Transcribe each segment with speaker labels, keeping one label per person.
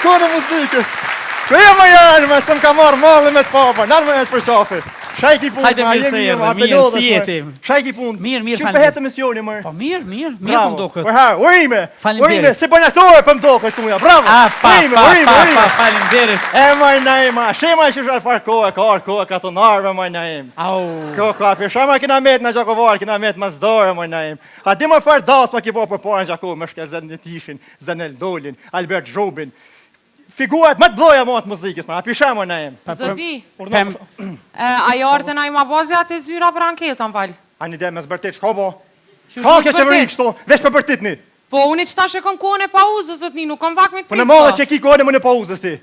Speaker 1: kone muzikës. Shëja më janë, me se më ka marrë mallë me të papa, nalë më e të përshafi. Shajki punë,
Speaker 2: hajde mirë se erdhe, mirë, si jeti?
Speaker 1: Shajki punë.
Speaker 2: Mirë,
Speaker 1: që pëhecë misioni, mërë.
Speaker 2: Po mirë, po më dokët.
Speaker 1: Përha, urime, si banatore për më dokët të muja, bravo.
Speaker 2: Pa, faleminderit.
Speaker 1: E maj naima, shema që shërë farë kohë, ka të narve, maj naim. Ka, shama kina met në Gjakovar, kina met më zdore, maj naim. A di më farë das pa ki po për parë në Gjakov, më shke Zënë Tishin, Zënel Dolin, Albert Zhobin. Figurat më të bloja më të muzikës, ma, a pisha më në em.
Speaker 3: Zëzi, a jartë në i ma bazi atë e zyra për ankesa, më falë?
Speaker 1: A një dhe me zbërtit, shko bo? Shko ke qeveri kështu, vesh për bërtit një.
Speaker 3: Po, unë që ta shë kone pauzës, zët një, nuk kam vakme të
Speaker 1: Po në modhe që ki kone më në pauzës ti.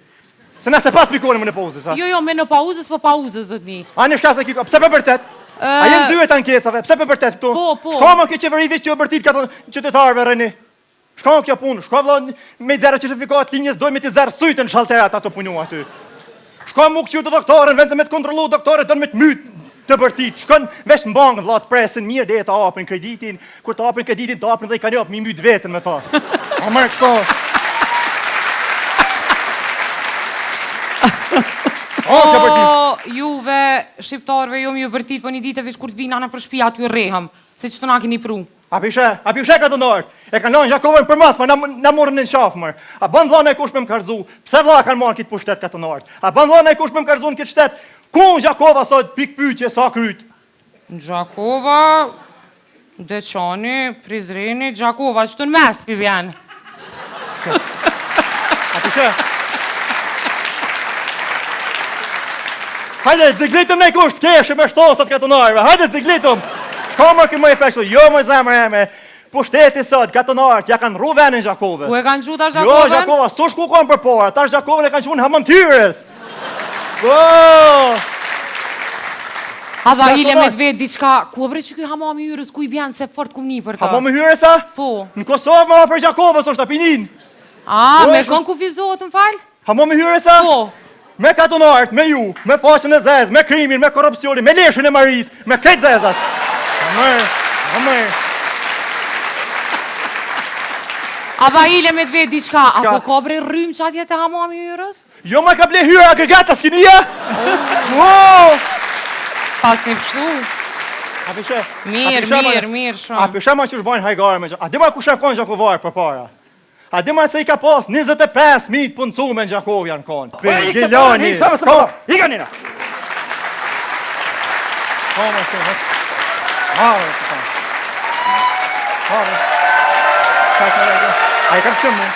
Speaker 1: Se nëse pas pi kone më në pauzës, ha?
Speaker 3: Jo, me në pauzës, po pauzës, zët një.
Speaker 1: A në shka se ki kone, pse për bërtet? A jenë dyet ankesave, pse për bërtet këtu?
Speaker 3: Po.
Speaker 1: Shko më ke qeveri vish që jo bërtit ka qytetarëve rëni. Shko kjo punë, shko vla me zerë certifikatë linjës, doj me t'i zerë sujtë në shalterat ato punu aty. Shko mu këqyr të doktorën, vend se me të kontrolu doktorët, dënë me të mytë të bërtit. Shkon vesh në bangë, vla të presin, mirë dhe të aprin kreditin, kur të aprin kreditin, të aprin dhe i ka njopë, mi mytë vetën me ta. A mërë kështo.
Speaker 3: Juve, shqiptarve, jo mi ju bërtit, po një ditë e vish kur të vina në për shpia t'ju rehëm, se që të na keni pru.
Speaker 1: A pishe ka të nërtë, e kanë lanë Gjakovën për mas, ma na morën në shafë mërë. A ban vlana e kush me më karzu, pse vla kanë marë kitë pushtet ka të nërtë. A ban vlana e kush me më karzu në kitë shtet, ku në Gjakova sot pik pyqje sa kryt?
Speaker 3: Në Gjakova, Deqani, Prizreni, Gjakova, që të në mes pi vjen.
Speaker 1: A pishe? Hajde, ziglitëm ne kusht, keshë me shtosat ka të nërëve, hajde ziglitëm. Kamër këmë e fekshtu, jo më zemër eme, po shteti sot, gatonarët, ja kanë ru venin Gjakovës.
Speaker 3: Ku e kanë qu ta Gjakovën?
Speaker 1: Jo, Gjakova, su shku kanë për para, ta Gjakovën e kanë qu në Hamëntyres.
Speaker 3: A dha ile me të vetë diqka, ku e bre që këj Hamam Hyrës, ku i bjenë se fort kum një për ta?
Speaker 1: Hamam Hyrës, a?
Speaker 3: Po.
Speaker 1: Në Kosovë më afer Gjakovës është apinin.
Speaker 3: A, me kënë kufizohet në falë?
Speaker 1: Hamam Hyrës, a?
Speaker 3: Po.
Speaker 1: Me katonarët, me ju, me fashën e zezë, me krimin, me korupcionin, me leshën e maris, me kretë zezat. Amër.
Speaker 3: A dha ile me të vetë diqka, apo ka bre rrymë që atje të Hamam Hyrës?
Speaker 1: Jo me ka ble hyrë agregata s'kinia?
Speaker 3: Pas një pështu.
Speaker 1: A pishe?
Speaker 3: Mirë shumë.
Speaker 1: A pishe ma që shbojnë hajgare me që. A di ma ku shefon Gjakovarë për para? A di ma se i ka pas 25.000 punësume në Gjakov janë konë. Për Gjilani. Ika nina. A i kam qëmë,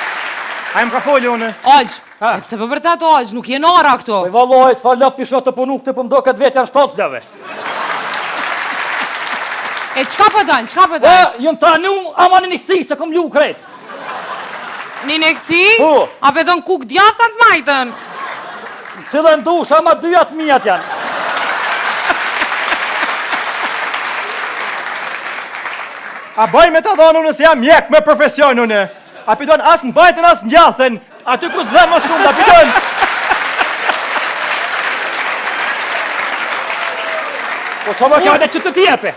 Speaker 1: a i më ka folë une.
Speaker 3: Aqë, se për vërtet aqë, nuk jenë ara këto.
Speaker 4: Po i valoj, që fa lap pisho të punu këtë për mdo këtë vetë janë 7 zjave.
Speaker 3: E qka pëdojnë?
Speaker 4: Jënë tranu, ama në një kësi, se kom lu krejt.
Speaker 3: Një në kësi?
Speaker 4: Po.
Speaker 3: A pëdojnë kuk djathat majtën?
Speaker 4: Cile ndush, ama 2 mijat janë.
Speaker 1: A baj me të dhonë unë se jam mjek me profesion unë. A pidon asë në bajtën, asë në gjathen. Aty ku s'dhe më shumë, a pidon.
Speaker 4: Po që më kjo edhe që të tjepe?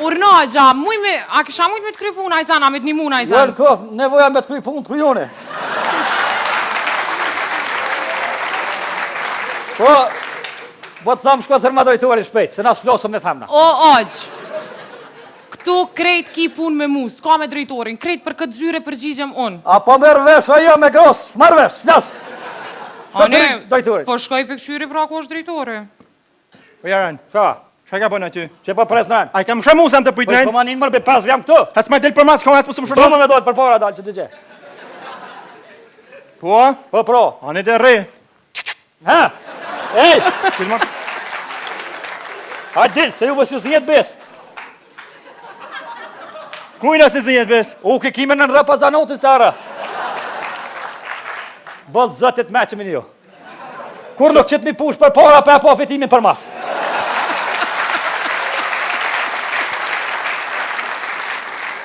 Speaker 3: Urnagja, a kisha mujt me të kry puna i sana, me të një muna i sana?
Speaker 4: Vërë këf, nevoja me të kry punë të kryone. Po, të thamë shko thërma drejtuar i shpejt, se na s'flosëm me thamna.
Speaker 3: O, aqë. Këtu krejt ki pun me mu, s'ka me drejtorin, krejt për këtë zyre përgjigjem unë.
Speaker 4: A po merë vesh ajo me gros, marë vesh, flas.
Speaker 3: Ane,
Speaker 4: drejtori.
Speaker 3: po shkoj për këshyri pra ku është drejtori.
Speaker 1: Po jaran, shka ka bënë aty?
Speaker 4: Që po pres nën?
Speaker 1: A i kam shëmu se më të
Speaker 4: Po
Speaker 1: pujtënën?
Speaker 4: shko ma një mërë be 5 jam këtu.
Speaker 1: Has ma del për mas, ka hasë pësë më shërdo?
Speaker 4: Shto më me dojtë për para dalë që të gje.
Speaker 1: Po?
Speaker 4: Po pro.
Speaker 1: Ane dhe re.
Speaker 4: Ha? Ej!
Speaker 1: Filma?
Speaker 4: A din, se ju vësë ju zjetë besë.
Speaker 1: Kujna se zinjet bes?
Speaker 4: U ke kime në rëpa zanotin sara. Bëllë zëtit me që minë jo. Kur nuk qëtë një push për para, për po fitimin për mas.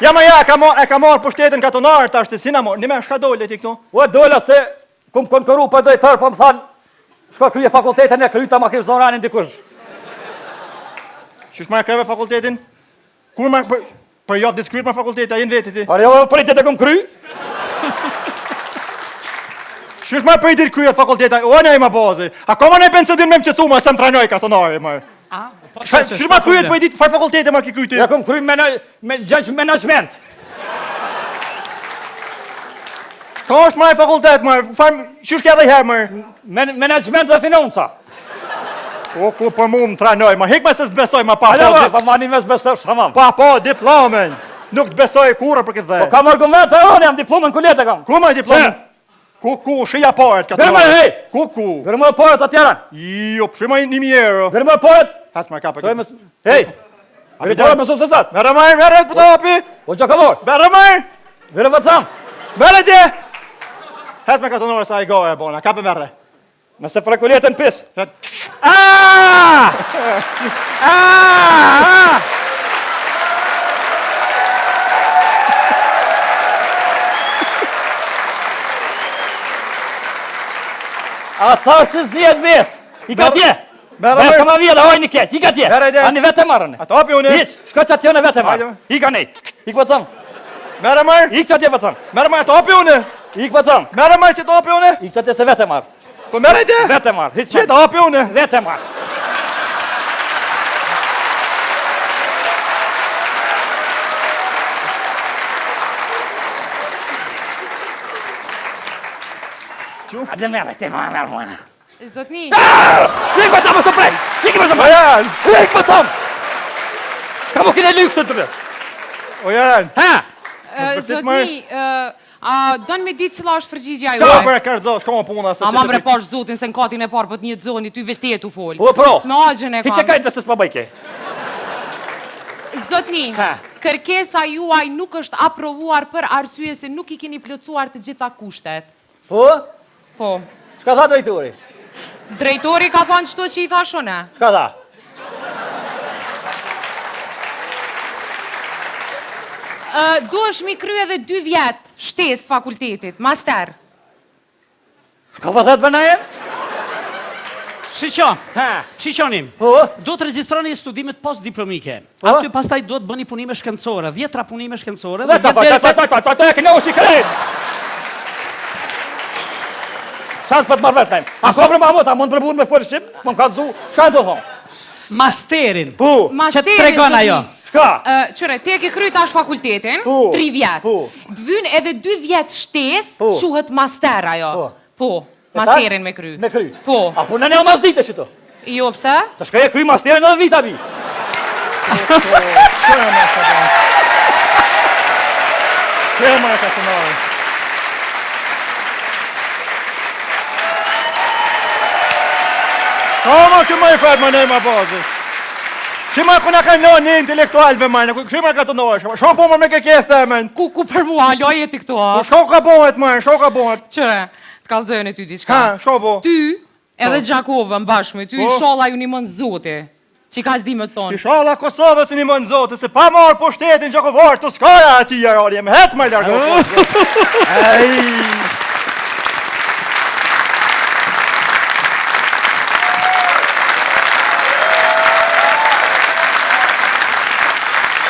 Speaker 1: Ja ma ja, e ka marë pushtetin katonarë të ashtë, si na morë, një me shka dole ti këtu?
Speaker 4: U e dola se, kum konkoru për drejtar, për më thanë, shko kryje fakultetin e kryta, ma kërë zonanin dikush.
Speaker 1: Qysh ma e kreve fakultetin? Kur ma për jopë diskryt ma fakultetin, a jenë veti ti?
Speaker 4: Por jo, për i të kom kry?
Speaker 1: Shish më për i ditë kryet fakulteta, o në e më bazi. A koma në pensadin me më qësu, ma se më trajnoj ka të nari, më. Shish më kryet për i ditë far fakultete, ma ki kryti.
Speaker 4: Ja kom kry judge management.
Speaker 1: Ka është më e fakultet, më, shish ke dhe i herë, më.
Speaker 4: Management dhe financa.
Speaker 1: O, ku për mu më trajnoj, ma hik me se s'besoj, ma pa.
Speaker 4: Hajde, pa mani me s'besoj, shamam.
Speaker 1: Pa, diplomen. Nuk të besoj kura për këtë dhe.
Speaker 4: Po kam argumente, unë jam diplomën kullete kam.
Speaker 1: Ku më diplomen? Ku, shia paret ka të
Speaker 4: Gërë më hej!
Speaker 1: Ku?
Speaker 4: Gërë më paret atjera.
Speaker 1: Jo, shima 1.000 euro.
Speaker 4: Gërë më paret.
Speaker 1: Has më ka për
Speaker 4: Hej!
Speaker 1: këtë.
Speaker 4: Gërë paret me sot se sot.
Speaker 1: Mere për të hapi.
Speaker 4: O gjakalor.
Speaker 1: Mere marë.
Speaker 4: Gërë më tham.
Speaker 1: Mere di. Has më ka të nore sa i gohe, bona. Ka për mere.
Speaker 4: Nëse për kulletën pis. A tharë që zjedh mes. I ka tje. Mes ka ma vjela, oj një keq. I ka tje. A një vete marrën.
Speaker 1: A të hapi unë.
Speaker 4: Hiq, shko që atje në vete marrën. I ka nej. I këtë thëmë.
Speaker 1: Mere marë.
Speaker 4: I këtë atje për thëmë.
Speaker 1: Mere marë, a të hapi unë.
Speaker 4: I këtë thëmë.
Speaker 1: Mere marë që të hapi unë.
Speaker 4: I këtë atje se vete marrë.
Speaker 1: Po mere di.
Speaker 4: Vete marrë. Hiq
Speaker 1: Që të hapi unë.
Speaker 4: vete marrë. A dhe merë, te marrë mëna.
Speaker 3: Zotni,
Speaker 4: Lik për thamë së prej! Lik për thamë!
Speaker 1: Ojan.
Speaker 4: Lik për thamë! Ka mu kine lykë së të përë!
Speaker 1: Ojan.
Speaker 4: Ha?
Speaker 3: zotni, a don me ditë cila është përgjigja
Speaker 1: Ka
Speaker 3: juaj?
Speaker 1: për e kërë zotë, shkoma puna se
Speaker 3: A ma mre pash zotin se në katin e parë për të një zoni ty vestejet u folë.
Speaker 4: Po, pro!
Speaker 3: Me agjën e
Speaker 4: Hi që
Speaker 3: kam.
Speaker 4: kajtë se s'pa bëjke?
Speaker 3: Zotni,
Speaker 4: Ha.
Speaker 3: kërkesa juaj nuk është aprovuar për arsye se nuk i keni plotësuar të gjitha kushtet.
Speaker 4: Po?
Speaker 3: Po.
Speaker 4: Shka tha drejtori?
Speaker 3: Drejtori ka thënë çto që i thashone.
Speaker 4: Shka tha?
Speaker 3: Duhesh mi kry edhe 2 vjet shtesë fakultetit, master.
Speaker 4: Shka pa thëtë për na jenë?
Speaker 2: Shiqo,
Speaker 4: Ha?
Speaker 2: shiqonim.
Speaker 4: Po?
Speaker 2: Do të regjistroni studimet post-diplomike.
Speaker 4: Po?
Speaker 2: Aty pastaj do të bëni punime shkencore, 10 punime shkencore.
Speaker 4: Dhe ta fa, ta e këne u që krejt! Sa të fëtë marrë vetë tajmë? A s'ka për ma mota, mund përbun me fërë shqip? Më ka të zu? Shka e të thonë?
Speaker 2: Masterin.
Speaker 4: Po?
Speaker 2: Që të tregon ajo.
Speaker 4: Shka?
Speaker 3: Qëre, te ke kry tash fakultetin,
Speaker 4: Po.
Speaker 3: 3 vjet.
Speaker 4: Po.
Speaker 3: Dvyn edhe 2 vjet shtesë,
Speaker 4: Po.
Speaker 3: quhet master ajo.
Speaker 4: Po.
Speaker 3: Po, masterin me kry.
Speaker 4: Me kry?
Speaker 3: Po.
Speaker 4: A punën e o mas dite që to?
Speaker 3: Jo, pse?
Speaker 4: Të shka e kry masterin edhe vita mi.
Speaker 1: Kema e ka të nore. Kama këma i fërë më ne ma bazë. Shima kuna ka në një intelektualve majnë, shima ka të nore. Shko po më me kërkes të emen.
Speaker 3: Ku për mua, lo jeti këtu, a?
Speaker 1: Shko ka bohet majnë, shko ka bohet.
Speaker 3: Qëre, të kalëzojnë e ty diçka.
Speaker 1: Ha, shko bo.
Speaker 3: Ty, edhe Gjakovën bashkë me ty,
Speaker 1: Po.
Speaker 3: sholla ju një mënë zoti. Që ka s'di me të thonë.
Speaker 1: Inshallah Kosovës një mënë zotë, se pa marë po shtetin Gjakovar të skaja ati jararje, me hec më largo. Ej!